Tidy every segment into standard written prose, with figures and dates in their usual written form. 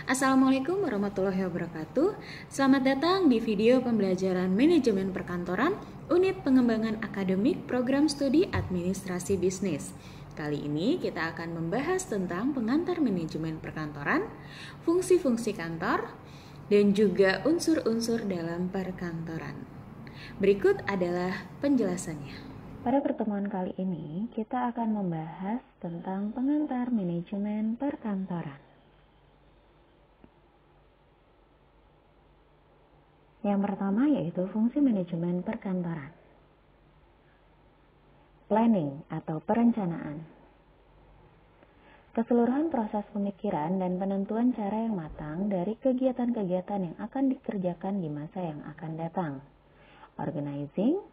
Assalamualaikum warahmatullahi wabarakatuh. Selamat datang di video pembelajaran manajemen perkantoran, unit pengembangan akademik program studi administrasi bisnis. Kali ini kita akan membahas tentang pengantar manajemen perkantoran, fungsi-fungsi kantor, dan juga unsur-unsur dalam perkantoran. Berikut adalah penjelasannya. Pada pertemuan kali ini, kita akan membahas tentang pengantar manajemen perkantoran. Yang pertama yaitu fungsi manajemen perkantoran. Planning atau perencanaan. Keseluruhan proses pemikiran dan penentuan cara yang matang dari kegiatan-kegiatan yang akan dikerjakan di masa yang akan datang. Organizing.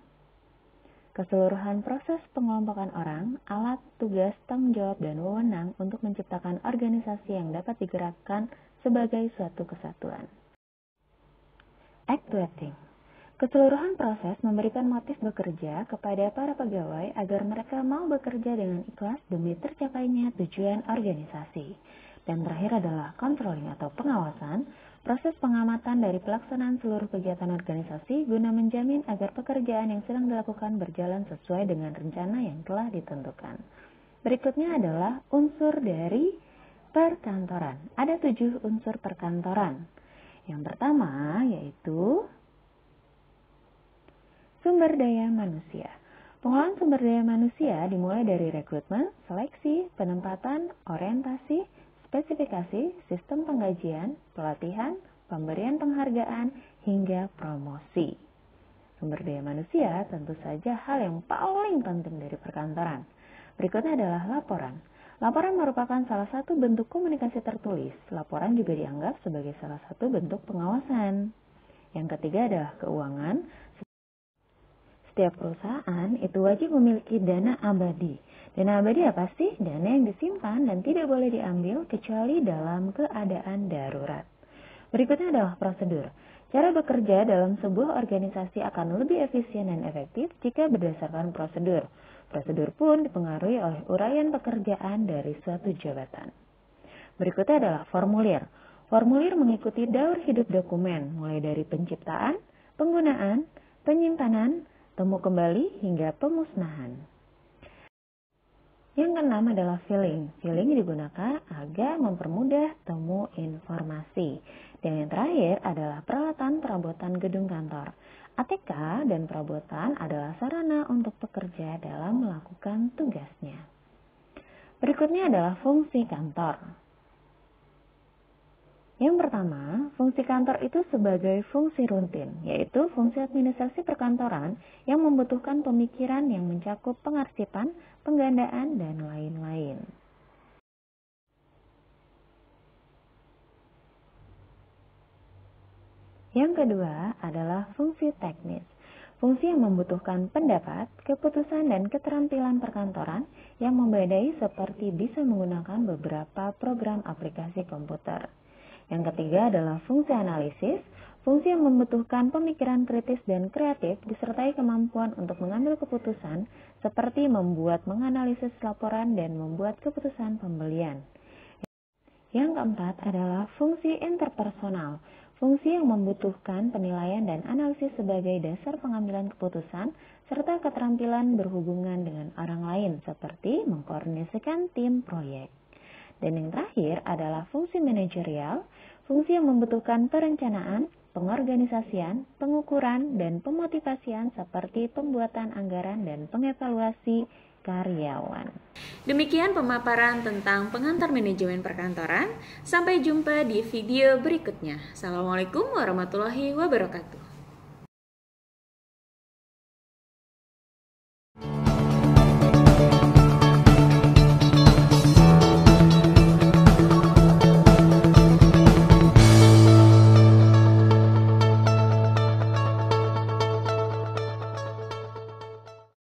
Keseluruhan proses pengelompokan orang, alat, tugas, tanggung jawab, dan wewenang untuk menciptakan organisasi yang dapat digerakkan sebagai suatu kesatuan. Actuating. Keseluruhan proses memberikan motif bekerja kepada para pegawai agar mereka mau bekerja dengan ikhlas demi tercapainya tujuan organisasi. Dan terakhir adalah controlling atau pengawasan, proses pengamatan dari pelaksanaan seluruh kegiatan organisasi guna menjamin agar pekerjaan yang sedang dilakukan berjalan sesuai dengan rencana yang telah ditentukan. Berikutnya adalah unsur dari perkantoran. Ada 7 unsur perkantoran. Yang pertama yaitu sumber daya manusia. Pengelolaan sumber daya manusia dimulai dari rekrutmen, seleksi, penempatan, orientasi, spesifikasi, sistem penggajian, pelatihan, pemberian penghargaan, hingga promosi. Sumber daya manusia tentu saja hal yang paling penting dari perkantoran. Berikutnya adalah laporan. Laporan merupakan salah satu bentuk komunikasi tertulis. Laporan juga dianggap sebagai salah satu bentuk pengawasan. Yang ketiga adalah keuangan. Setiap perusahaan itu wajib memiliki dana abadi. Dana abadi apa sih? Dana yang disimpan dan tidak boleh diambil kecuali dalam keadaan darurat. Berikutnya adalah prosedur. Cara bekerja dalam sebuah organisasi akan lebih efisien dan efektif jika berdasarkan prosedur. Prosedur pun dipengaruhi oleh uraian pekerjaan dari suatu jabatan. Berikutnya adalah formulir. Formulir mengikuti daur hidup dokumen, mulai dari penciptaan, penggunaan, penyimpanan, temu kembali, hingga pemusnahan. Yang keenam adalah filing. Filing digunakan agar mempermudah temu informasi. Dan yang terakhir adalah peralatan perabotan gedung kantor. ATK dan perabotan adalah sarana untuk pekerja dalam melakukan tugasnya. Berikutnya adalah fungsi kantor. Yang pertama, fungsi kantor itu sebagai fungsi rutin, yaitu fungsi administrasi perkantoran yang membutuhkan pemikiran yang mencakup pengarsipan, penggandaan, dan lain-lain. Yang kedua adalah fungsi teknis. Fungsi yang membutuhkan pendapat, keputusan, dan keterampilan perkantoran yang membadai seperti bisa menggunakan beberapa program aplikasi komputer. Yang ketiga adalah fungsi analisis. Fungsi yang membutuhkan pemikiran kritis dan kreatif disertai kemampuan untuk mengambil keputusan seperti menganalisis laporan dan membuat keputusan pembelian. Yang keempat adalah fungsi interpersonal. Fungsi yang membutuhkan penilaian dan analisis sebagai dasar pengambilan keputusan, serta keterampilan berhubungan dengan orang lain, seperti mengkoordinasikan tim proyek. Dan yang terakhir adalah fungsi manajerial, fungsi yang membutuhkan perencanaan, pengorganisasian, pengukuran, dan pemotivasian seperti pembuatan anggaran dan pengevaluasi karyawan. Demikian pemaparan tentang pengantar manajemen perkantoran. Sampai jumpa di video berikutnya. Assalamualaikum warahmatullahi wabarakatuh.